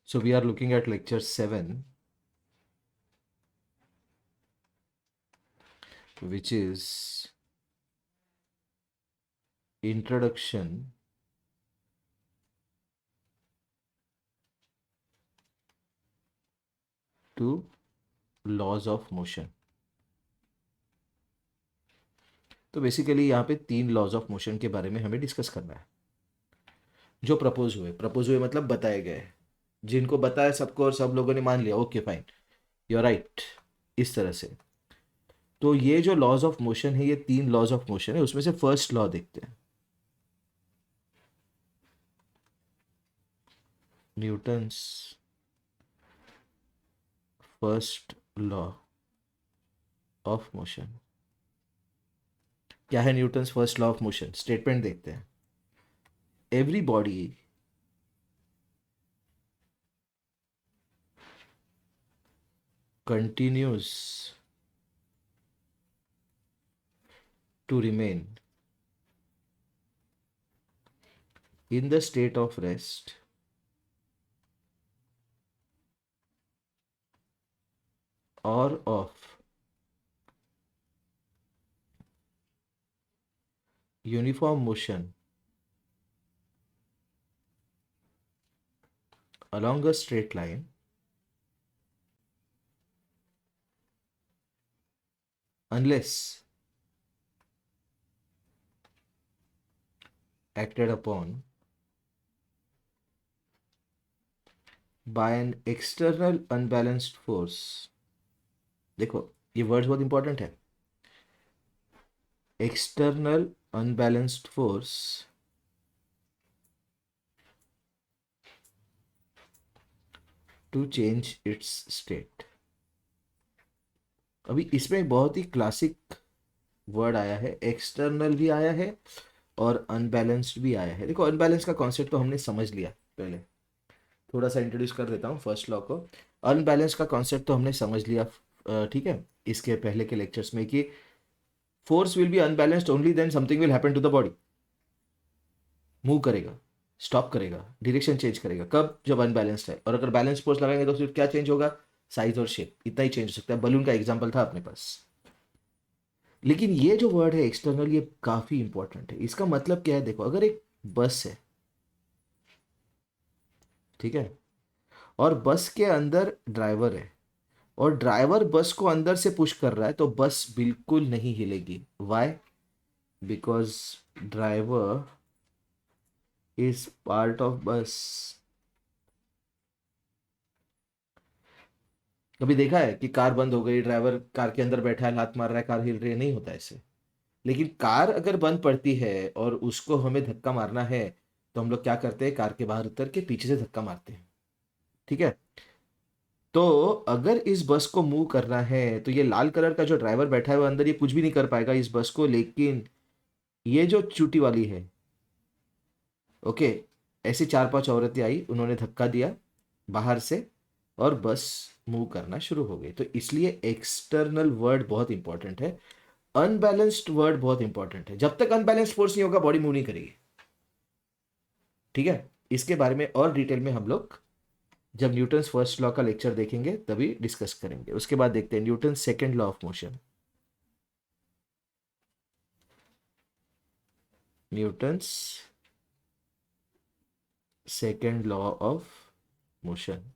So we are looking at lecture 7, which is Introduction to Laws of Motion. तो basically यहाँ पे 3 laws of motion के बारे में हमें डिस्कस करना है जो प्रपोज हुए मतलब बताए गए, जिनको बताया सबको और सब लोगों ने मान लिया, okay fine, you are right, इस तरह से। तो ये जो लॉज ऑफ मोशन है, ये 3 लॉज ऑफ मोशन है, उसमें से फर्स्ट लॉ देखते हैं, Newton's first law of motion. क्या है Newton's first law of motion? Statement देखते हैं, every body continues to remain in the state of rest or of uniform motion along a straight line unless acted upon by an external unbalanced force। देखो ये words बहुत important है, external unbalanced force to change its state. अभी इसमें बहुत ही classic word आया है, external भी आया है और अनबैलेंस्ड भी आया है। देखो अनबैलेंस का कॉन्सेप्ट तो हमने समझ लिया, पहले थोड़ा सा इंट्रोड्यूस कर देता हूँ फर्स्ट लॉ को। अनबैलेंस का कॉन्सेप्ट तो हमने समझ लिया, ठीक है, इसके पहले के लेक्चर्स में, कि force will be unbalanced only then something will happen to the body. Move करेगा, स्टॉप करेगा, डायरेक्शन चेंज करेगा, कब? जब अनबैलेंस्ड है। और अगर बैलेंस फोर्स लगाएंगे तो सिर्फ क्या चेंज होगा? साइज और शेप, इतना ही चेंज हो सकता है। बलून का एग्जाम्पल था अपने पास। लेकिन ये जो वर्ड है एक्सटर्नल, ये काफी इंपॉर्टेंट है। इसका मतलब क्या है? देखो अगर एक बस है, ठीक है, और बस के अंदर ड्राइवर है और ड्राइवर बस को अंदर से पुश कर रहा है, तो बस बिल्कुल नहीं हिलेगी। Why? Because driver is part of bus. कभी देखा है कि कार बंद हो गई, ड्राइवर कार के अंदर बैठा है, हाथ मार रहा है, कार हिल रही है? नहीं होता ऐसे। लेकिन कार अगर बंद पड़ती है और उसको हमें धक्का मारना है, तो हम लोग क्या करते हैं? कार के बाहर उतर के पीछे से धक्का मारते हैं, ठीक है। तो अगर इस बस को मूव करना है, तो ये लाल कलर का जो ड्राइवर बैठा है वो अंदर ये कुछ भी नहीं कर पाएगा इस बस को। लेकिन ये जो चूटी वाली है, ओके, ऐसी 4-5 औरतें आई, उन्होंने धक्का दिया बाहर से और बस मूव करना शुरू हो गई। तो इसलिए एक्सटर्नल वर्ड बहुत इंपॉर्टेंट है, अनबैलेंस्ड वर्ड बहुत इंपॉर्टेंट है। जब तक अनबैलेंस्ड फोर्स नहीं होगा बॉडी मूव नहीं करेगी, ठीक है। इसके बारे में और डिटेल में हम लोग जब न्यूटन्स फर्स्ट लॉ का लेक्चर देखेंगे तभी डिस्कस करेंगे। उसके बाद देखते हैं Newton second law of motion. Newton's second law of motion.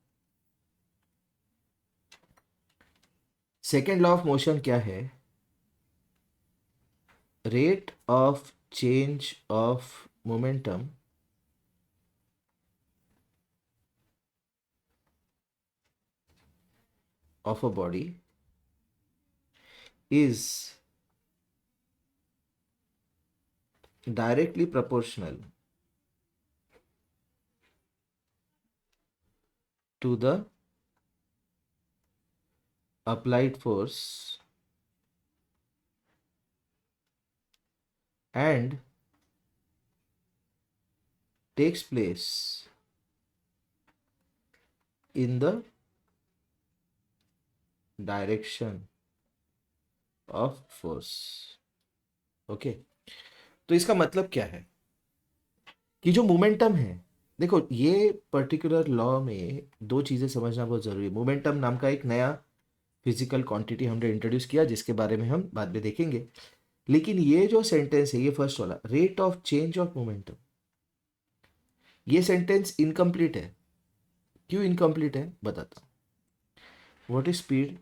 Second law of motion क्या है? Rate of change of momentum of a body is directly proportional to the applied force and takes place in the direction of force। Okay, तो इसका मतलब क्या है कि जो momentum है देखो ये पर्टिकुलर लॉ में दो चीजें समझना बहुत जरूरी है। मोमेंटम नाम का एक नया फिजिकल क्वांटिटी हमने इंट्रोड्यूस किया जिसके बारे में हम बाद में देखेंगे। लेकिन ये जो सेंटेंस है, ये फर्स्ट वाला, rate of change of momentum, ये सेंटेंस इनकम्प्लीट है। क्यों इनकम्प्लीट है बताता हूं। व्हाट इज स्पीड,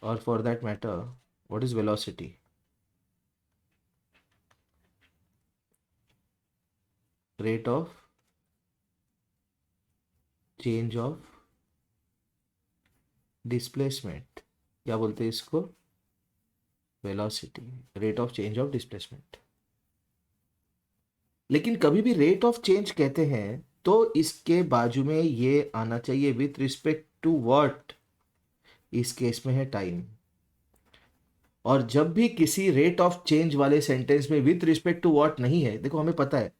और for that matter what is velocity? Rate of change of displacement, क्या बोलते हैं इसको? Velocity, rate of change of displacement. लेकिन कभी भी रेट ऑफ चेंज कहते हैं तो इसके बाजू में ये आना चाहिए विथ रिस्पेक्ट टू व्हाट। इस केस में है टाइम। और जब भी किसी रेट ऑफ चेंज वाले सेंटेंस में विथ रिस्पेक्ट टू व्हाट नहीं है, देखो हमें पता है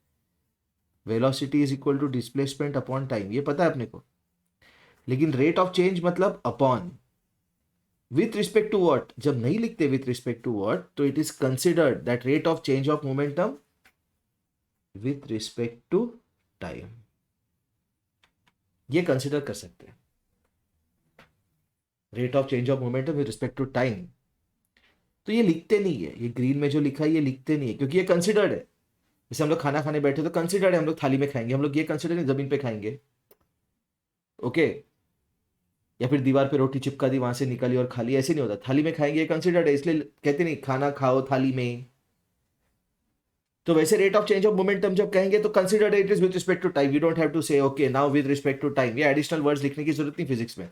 velocity is equal to displacement upon time, ये पता है अपने को। लेकिन रेट ऑफ चेंज मतलब upon, with respect to what जब नहीं लिखते विथ रिस्पेक्ट टू व्हाट, तो it is considered that rate of change of momentum with respect to time, ये कंसिडर कर सकते हैं। Rate of change of momentum with respect to time, तो ये लिखते नहीं है, ये ग्रीन में जो लिखा है ये लिखते नहीं है क्योंकि ये कंसिडर्ड है। जैसे हम लोग खाना खाने बैठे तो कंसिडर्ड है, हम लोग थाली में खाएंगे, हम लोग ये कंसिडर नहीं जमीन पे खाएंगे। ओके, या फिर दीवार पे रोटी चिपका दी, वहां से निकाली और खा ली, ऐसे नहीं होता। थाली में खाएंगे, ये कंसिडर्ड है, इसलिए कहते नहीं खाना खाओ थाली में। तो वैसे rate of change of momentum जब कहेंगे तो considered it is with respect to time, you don't have to say okay now with respect to time, ये एडिशनल वर्ड्स लिखने की जरूरत नहीं फिजिक्स में।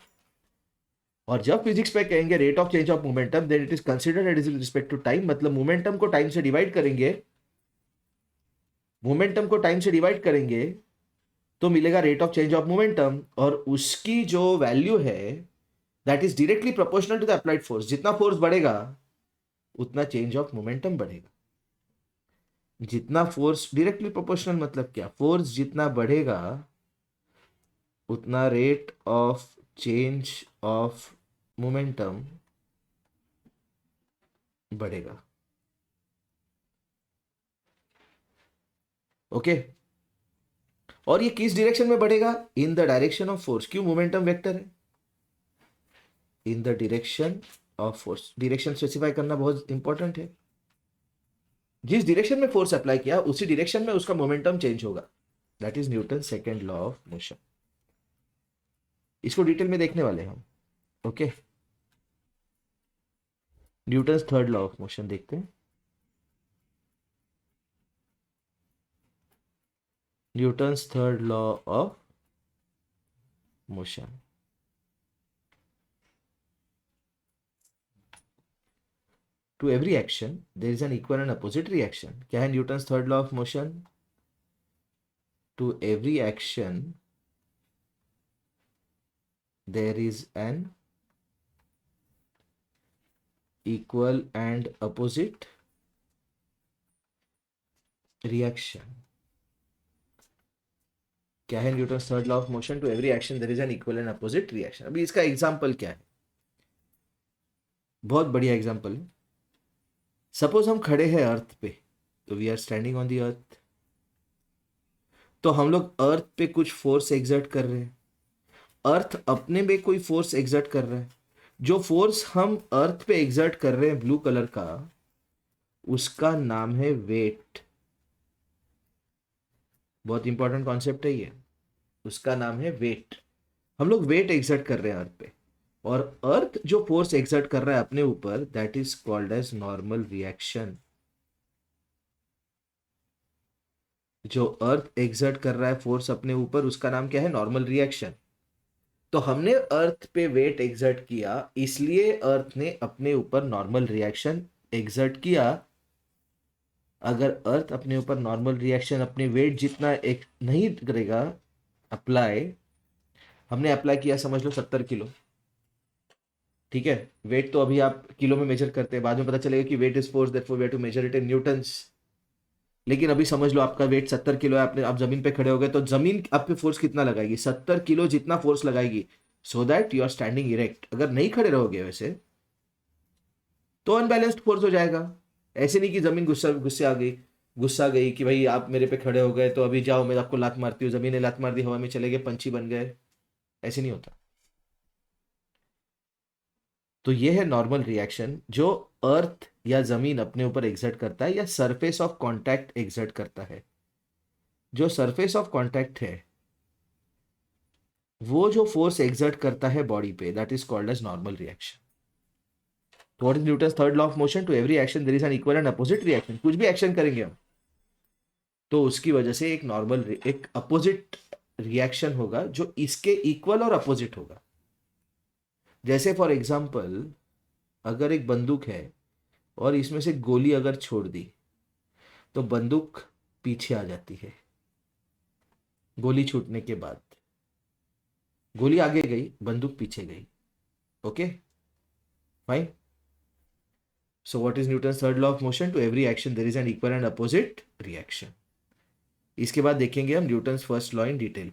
और जब फिजिक्स पे कहेंगे rate of change of momentum, then it is considered it is with respect to time, मतलब मोमेंटम को टाइम से डिवाइड करेंगे, मोमेंटम को टाइम से डिवाइड करेंगे तो मिलेगा rate of change of momentum, और उसकी जो वैल्यू है that is directly proportional to the applied force. जितना फोर्स बढ़ेगा उतना चेंज ऑफ मोमेंटम बढ़ेगा। जितना फोर्स, डायरेक्टली प्रोपोर्शनल मतलब क्या? फोर्स जितना बढ़ेगा उतना rate of change of momentum बढ़ेगा। ओके, और ये किस डायरेक्शन में बढ़ेगा? In the direction of force. क्यों? मोमेंटम वेक्टर है, in the direction of force. Direction specify करना बहुत इंपॉर्टेंट है। जिस डायरेक्शन में फोर्स अप्लाई किया उसी डायरेक्शन में उसका मोमेंटम चेंज होगा। That is Newton second law of motion. इसको डिटेल में देखने वाले हैं हम। Okay, Newton third law of motion देखते हैं। Newton's third law of motion. To every action there is an equal and opposite reaction. क्या है Newton's third law of motion? To every action there is an equal and opposite reaction. क्या है Newton's third law of motion? To every action there is an equal and opposite reaction. अभी इसका example क्या है? बहुत बढ़िया example है। Suppose हम खड़े हैं अर्थ पे, तो we are standing on the earth, तो हम लोग अर्थ पे कुछ फोर्स एग्जर्ट कर रहे हैं, अर्थ अपने में कोई फोर्स एग्जर्ट कर रहा है। जो फोर्स हम अर्थ पे एग्जर्ट कर रहे हैं ब्लू कलर का, उसका नाम है वेट। बहुत इंपॉर्टेंट कॉन्सेप्ट है ये, उसका नाम है वेट। हम लोग वेट एग्जर्ट कर रहे हैं अर्थ पे, और अर्थ जो फोर्स एग्जर्ट कर रहा है अपने ऊपर, that is called as normal reaction. जो अर्थ एग्जर्ट कर रहा है फोर्स अपने ऊपर, उसका नाम क्या है? Normal reaction. तो हमने अर्थ पे वेट एग्जर्ट किया, इसलिए अर्थ ने अपने ऊपर नॉर्मल रिएक्शन एग्जर्ट किया। अगर अर्थ अपने ऊपर नॉर्मल रिएक्शन अपने वेट जितना एक नहीं करेगा अप्लाई, हमने अप्लाई किया समझ लो 70 किलो, ठीक है। वेट तो अभी आप किलो में मेजर करते हैं, बाद में पता चलेगा कि weight is force, therefore we have to measure it in newtons. लेकिन अभी समझ लो आपका वेट 70 किलो है, आपने आप जमीन पे खड़े हो गए, तो जमीन आप पे फोर्स कितना लगाएगी? 70 किलो जितना फोर्स लगाएगी, so that you are standing erect. अगर नहीं खड़े रहोगे वैसे तो अनबैलेंस्ड फोर्स हो जाएगा। ऐसे नहीं कि जमीन गुस्से आ गई, गुस्सा गई कि भाई आप मेरे पे खड़े हो गए तो अभी जाओ, मैं आपको लात मारती हूँ, जमीन ने लात मार दी, हवा में चले गए, पंछी बन गए, ऐसे नहीं होता। तो ये है नॉर्मल रिएक्शन जो अर्थ या जमीन अपने ऊपर एग्जर्ट करता है या सरफेस ऑफ कांटेक्ट एग्जर्ट करता है। जो सरफेस ऑफ कांटेक्ट है, वो जो फोर्स एग्जर्ट करता है बॉडी पे, that is called as normal reaction. तो what is Newton's third law of motion? To every action there is an equal and opposite reaction. कुछ भी एक्शन करेंगे हम तो उसकी वजह से एक नॉर्मल एक अपोजिट रिएक्शन होगा जो इसके इक्वल और अपोजिट होगा। जैसे फॉर एग्जांपल, अगर एक बंदूक है और इसमें से गोली अगर छोड़ दी तो बंदूक पीछे आ जाती है। गोली छूटने के बाद गोली आगे गई, बंदूक पीछे गई। Okay, fine. So what is Newton's third law of motion? To every action there is an equal and opposite reaction. इसके बाद देखेंगे हम Newton's first law in detail.